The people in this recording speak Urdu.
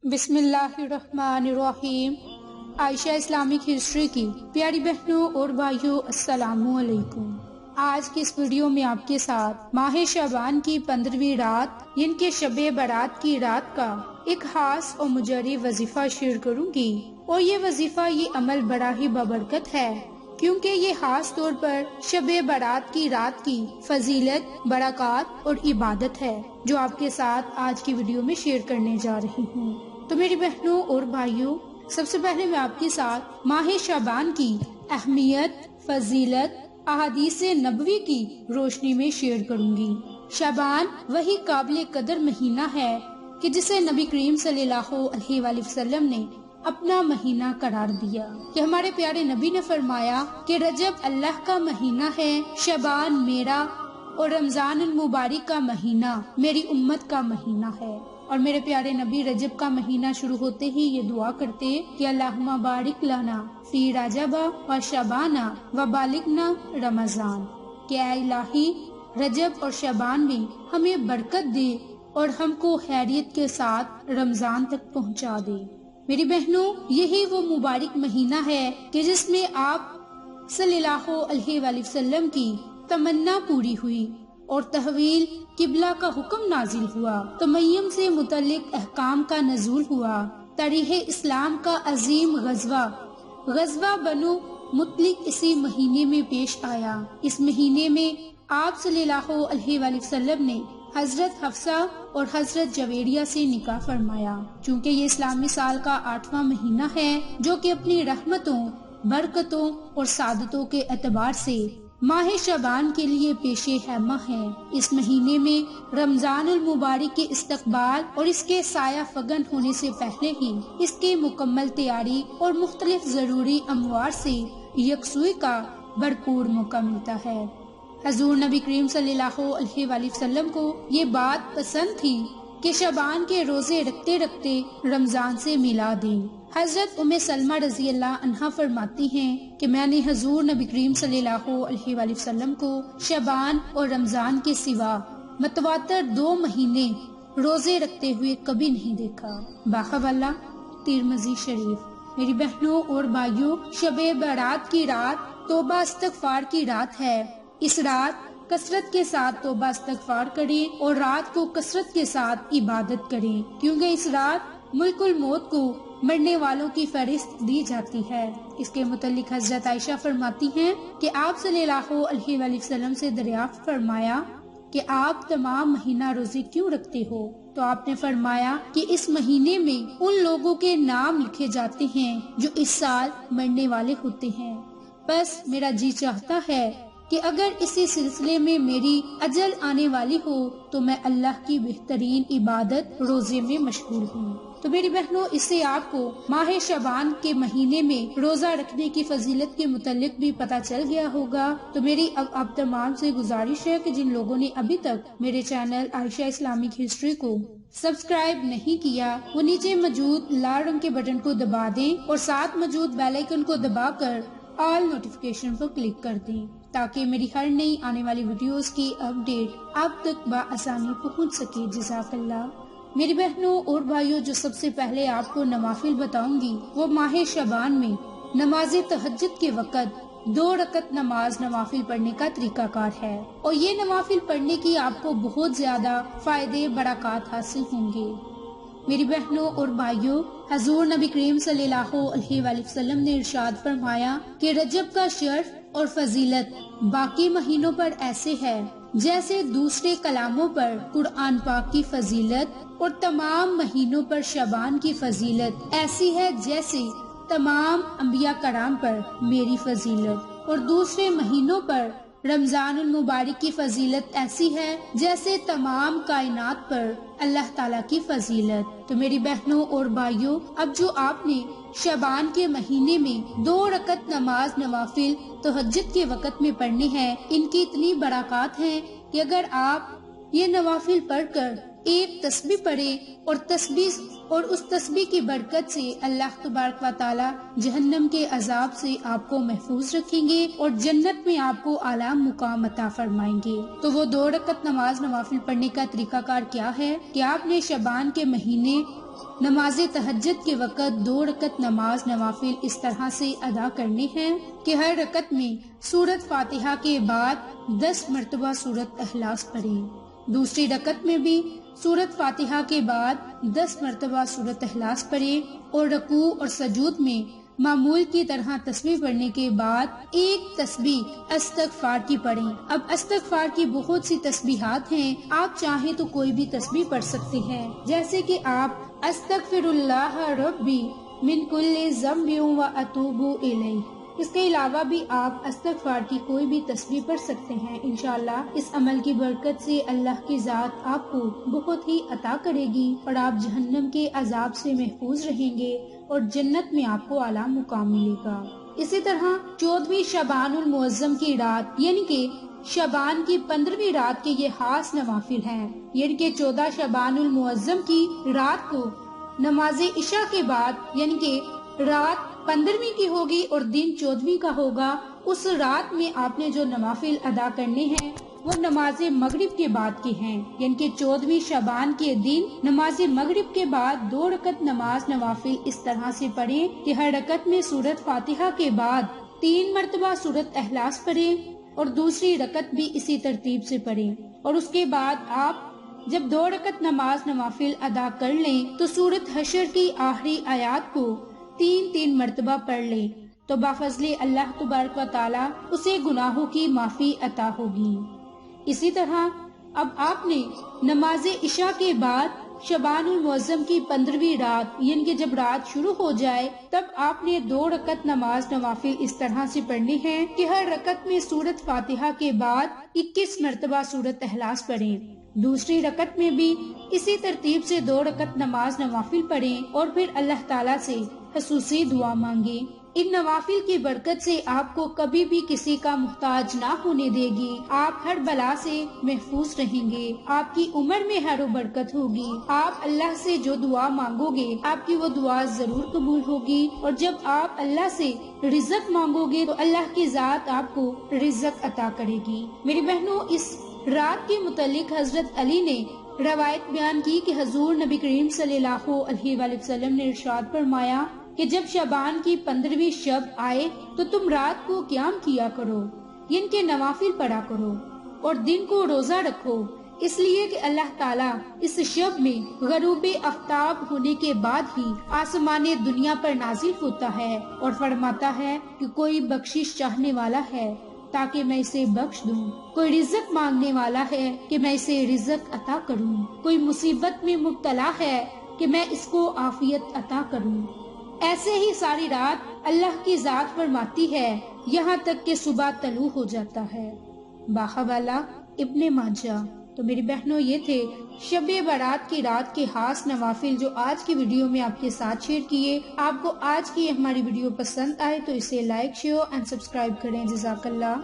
بسم اللہ الرحمن الرحیم۔ عائشہ اسلامک ہسٹری کی پیاری بہنوں اور بھائیوں، السلام علیکم۔ آج کی اس ویڈیو میں آپ کے ساتھ ماہ شعبان کی 15ویں رات یعنی کہ شب برات کی رات کا ایک خاص اور مجرب وظیفہ شیئر کروں گی، اور یہ وظیفہ، یہ عمل بڑا ہی بابرکت ہے، کیونکہ یہ خاص طور پر شب برات کی رات کی فضیلت، برکات اور عبادت ہے، جو آپ کے ساتھ آج کی ویڈیو میں شیئر کرنے جا رہی ہوں۔ تو میری بہنوں اور بھائیوں، سب سے پہلے میں آپ کے ساتھ ماہ شعبان کی اہمیت، فضیلت، احادیث نبوی کی روشنی میں شیئر کروں گی۔ شعبان وہی قابل قدر مہینہ ہے کہ جسے نبی کریم صلی اللہ علیہ وآلہ وسلم نے اپنا مہینہ قرار دیا، کہ ہمارے پیارے نبی نے فرمایا کہ رجب اللہ کا مہینہ ہے، شعبان میرا، اور رمضان المبارک کا مہینہ میری امت کا مہینہ ہے۔ اور میرے پیارے نبی رجب کا مہینہ شروع ہوتے ہی یہ دعا کرتے کہ اللہم بارک لنا فی رجب و شعبان و بالغنا رمضان، کہ اے الہی رجب اور شعبان میں ہمیں برکت دے اور ہم کو خیریت کے ساتھ رمضان تک پہنچا دے۔ میری بہنوں، یہی وہ مبارک مہینہ ہے کہ جس میں آپ صلی اللہ علیہ وآلہ وسلم کی تمنا پوری ہوئی اور تحویل قبلہ کا حکم نازل ہوا، تمیم سے متعلق احکام کا نزول ہوا، تاریخ اسلام کا عظیم غزوہ بنو مطلق اسی مہینے میں پیش آیا۔ اس مہینے میں آپ صلی اللہ علیہ وآلہ وسلم نے حضرت حفصہ اور حضرت جویریہ سے نکاح فرمایا، چونکہ یہ اسلامی سال کا 8واں مہینہ ہے، جو کہ اپنی رحمتوں، برکتوں اور سعادتوں کے اعتبار سے ماہ شعبان کے لیے پیش خیمہ ہے۔ اس مہینے میں رمضان المبارک کے استقبال اور اس کے سایہ فگن ہونے سے پہلے ہی اس کے مکمل تیاری اور مختلف ضروری امور سے یکسوئی کا بھرپور موقع ملتا ہے۔ حضور نبی کریم صلی اللہ علیہ وآلہ وسلم کو یہ بات پسند تھی کہ شعبان کے روزے رکھتے رکھتے رمضان سے ملا دیں۔ حضرت ام سلمہ رضی اللہ عنہا فرماتی ہیں کہ میں نے حضور نبی کریم صلی اللہ علیہ وآلہ وسلم کو شعبان اور رمضان کے سوا متواتر 2 مہینے روزے رکھتے ہوئے کبھی نہیں دیکھا۔ باحوالہ ترمذی شریف۔ میری بہنوں اور بھائیوں، شب برات کی رات توبہ استغفار کی رات ہے۔ اس رات کثرت کے ساتھ توبہ استغفار کریں اور رات کو کثرت کے ساتھ عبادت کریں، کیونکہ اس رات ملک الموت کو مرنے والوں کی فہرست دی جاتی ہے۔ اس کے متعلق حضرت عائشہ فرماتی ہیں کہ آپ صلی اللہ علیہ وآلہ وسلم سے دریافت فرمایا کہ آپ تمام مہینہ روزے کیوں رکھتے ہو؟ تو آپ نے فرمایا کہ اس مہینے میں ان لوگوں کے نام لکھے جاتے ہیں جو اس سال مرنے والے ہوتے ہیں، بس میرا جی چاہتا ہے کہ اگر اسی سلسلے میں میری اجل آنے والی ہو تو میں اللہ کی بہترین عبادت روزے میں مشغول ہوں۔ تو میری بہنوں، اس سے آپ کو ماہ شعبان کے مہینے میں روزہ رکھنے کی فضیلت کے متعلق بھی پتہ چل گیا ہوگا۔ تو میری اب تمام سے گزارش ہے کہ جن لوگوں نے ابھی تک میرے چینل عائشہ اسلامک ہسٹری کو سبسکرائب نہیں کیا، وہ نیچے موجود لال رنگ کے بٹن کو دبا دیں اور ساتھ موجود بیل آئیکن کو دبا کر آل نوٹیفیکیشن پر کلک کر دیں، تاکہ میری ہر نئی آنے والی ویڈیوز کی اپڈیٹ آپ تک بآسانی پہنچ سکے۔ جزاک اللہ۔ میری بہنوں اور بھائیوں، جو سب سے پہلے آپ کو نوافل بتاؤں گی وہ ماہ شعبان میں نماز تہجد کے وقت 2 رکعت نماز نوافل پڑھنے کا طریقہ کار ہے، اور یہ نوافل پڑھنے کی آپ کو بہت زیادہ فائدے، برکات حاصل ہوں گے۔ میری بہنوں اور بھائیوں، حضور نبی کریم صلی اللہ علیہ وآلہ وسلم نے ارشاد فرمایا کہ رجب کا شرف اور فضیلت باقی مہینوں پر ایسے ہے جیسے دوسرے کلاموں پر قرآن پاک کی فضیلت، اور تمام مہینوں پر شعبان کی فضیلت ایسی ہے جیسے تمام انبیاء کرام پر میری فضیلت، اور دوسرے مہینوں پر رمضان المبارک کی فضیلت ایسی ہے جیسے تمام کائنات پر اللہ تعالیٰ کی فضیلت۔ تو میری بہنوں اور بھائیوں، اب جو آپ نے شعبان کے مہینے میں 2 رکعت نماز نوافل تہجد کے وقت میں پڑھنے ہیں، ان کی اتنی برکات ہیں کہ اگر آپ یہ نوافل پڑھ کر ایک تسبیح پڑھے اور اس تسبیح کی برکت سے اللہ تبارک و تعالی جہنم کے عذاب سے آپ کو محفوظ رکھیں گے اور جنت میں آپ کو اعلیٰ مقام عطا فرمائیں گے۔ تو وہ 2 رکعت نماز نوافل پڑھنے کا طریقہ کار کیا ہے کہ آپ نے شعبان کے مہینے نماز تہجد کے وقت 2 رکعت نماز نوافل اس طرح سے ادا کرنے ہیں کہ ہر رکعت میں سورۃ فاتحہ کے بعد 10 مرتبہ سورۃ اخلاص پڑھیں۔ دوسری رکعت میں بھی سورۃ فاتحہ کے بعد 10 مرتبہ سورۃ اخلاص پڑھیں اور رکوع اور سجود میں معمول کی طرح تسبیح پڑھنے کے بعد ایک تسبیح استغفار کی پڑھیں۔ اب استغفار کی بہت سی تسبیحات ہیں، آپ چاہیں تو کوئی بھی تسبیح پڑھ سکتے ہیں، جیسے کہ آپ استغفر اللہ ربی من کل ذنب و اتوب الیہ۔ اس کے علاوہ بھی آپ استغفار کی کوئی بھی تسبیح پڑھ سکتے ہیں۔ انشاءاللہ اس عمل کی برکت سے اللہ کی ذات آپ کو بہت ہی عطا کرے گی اور آپ جہنم کے عذاب سے محفوظ رہیں گے اور جنت میں آپ کو اعلیٰ مقام ملے گا۔ اسی طرح 14ویں شعبان المعظم کی رات یعنی کہ شعبان کی 15ویں رات کے یہ خاص نوافل ہیں، یعنی کہ 14 شعبان المعظم کی رات کو نماز عشاء کے بعد یعنی کہ رات 15ویں کی ہوگی اور دن 14ویں کا ہوگا، اس رات میں آپ نے جو نوافل ادا کرنے ہیں وہ نماز مغرب کے بعد کے ہیں، یعنی کہ 14ویں شعبان کے دن نماز مغرب کے بعد 2 رکعت نماز نوافل اس طرح سے پڑھیں کہ ہر رکعت میں سورۃ فاتحہ کے بعد 3 مرتبہ سورۃ اخلاص پڑھیں اور دوسری رکعت بھی اسی ترتیب سے پڑھیں، اور اس کے بعد آپ جب 2 رکعت نماز نوافل ادا کر لیں تو سورۃ حشر کی آخری آیات کو 3 مرتبہ پڑھ لیں تو بفضل اللہ تبارک و تعالی اسے گناہوں کی معافی عطا ہوگی۔ اسی طرح اب آپ نے نماز عشاء کے بعد شعبان المعظم کی 15ویں رات یعنی کہ جب رات شروع ہو جائے تب آپ نے 2 رکعت نماز نوافل اس طرح سے پڑھنی ہے کہ ہر رکعت میں سورۃ فاتحہ کے بعد 21 مرتبہ سورۃ اخلاص پڑھیں، دوسری رکعت میں بھی اسی ترتیب سے 2 رکعت نماز نوافل پڑھیں اور پھر اللہ تعالیٰ سے خصوصی دعا مانگیں۔ ان نوافل کی برکت سے آپ کو کبھی بھی کسی کا محتاج نہ ہونے دے گی، آپ ہر بلا سے محفوظ رہیں گے، آپ کی عمر میں ہر برکت ہوگی، آپ اللہ سے جو دعا مانگو گے آپ کی وہ دعا ضرور قبول ہوگی، اور جب آپ اللہ سے رزق مانگو گے تو اللہ کی ذات آپ کو رزق عطا کرے گی۔ میری بہنوں، اس رات کے متعلق حضرت علی نے روایت بیان کی کہ حضور نبی کریم صلی اللہ علیہ وآلہ وسلم نے ارشاد فرمایا کہ جب شعبان کی 15ویں شب آئے تو تم رات کو قیام کیا کرو، یعنی کہ نوافل پڑھا کرو، اور دن کو روزہ رکھو، اس لیے کہ اللہ تعالیٰ اس شب میں غروب آفتاب ہونے کے بعد ہی آسمان دنیا پر نازل ہوتا ہے اور فرماتا ہے کہ کوئی بخشش چاہنے والا ہے تاکہ میں اسے بخش دوں، کوئی رزق مانگنے والا ہے کہ میں اسے رزق عطا کروں، کوئی مصیبت میں مبتلا ہے کہ میں اس کو عافیت عطا کروں۔ ایسے ہی ساری رات اللہ کی ذات فرماتی ہے یہاں تک کہ صبح طلوع ہو جاتا ہے۔ باحوالہ ابن ماجہ۔ تو میری بہنوں، یہ تھے شب برات کی رات کے خاص نوافل جو آج کی ویڈیو میں آپ کے ساتھ شیئر کیے۔ آپ کو آج کی ہماری ویڈیو پسند آئے تو اسے لائک، شیئر اینڈ سبسکرائب کریں۔ جزاک اللہ۔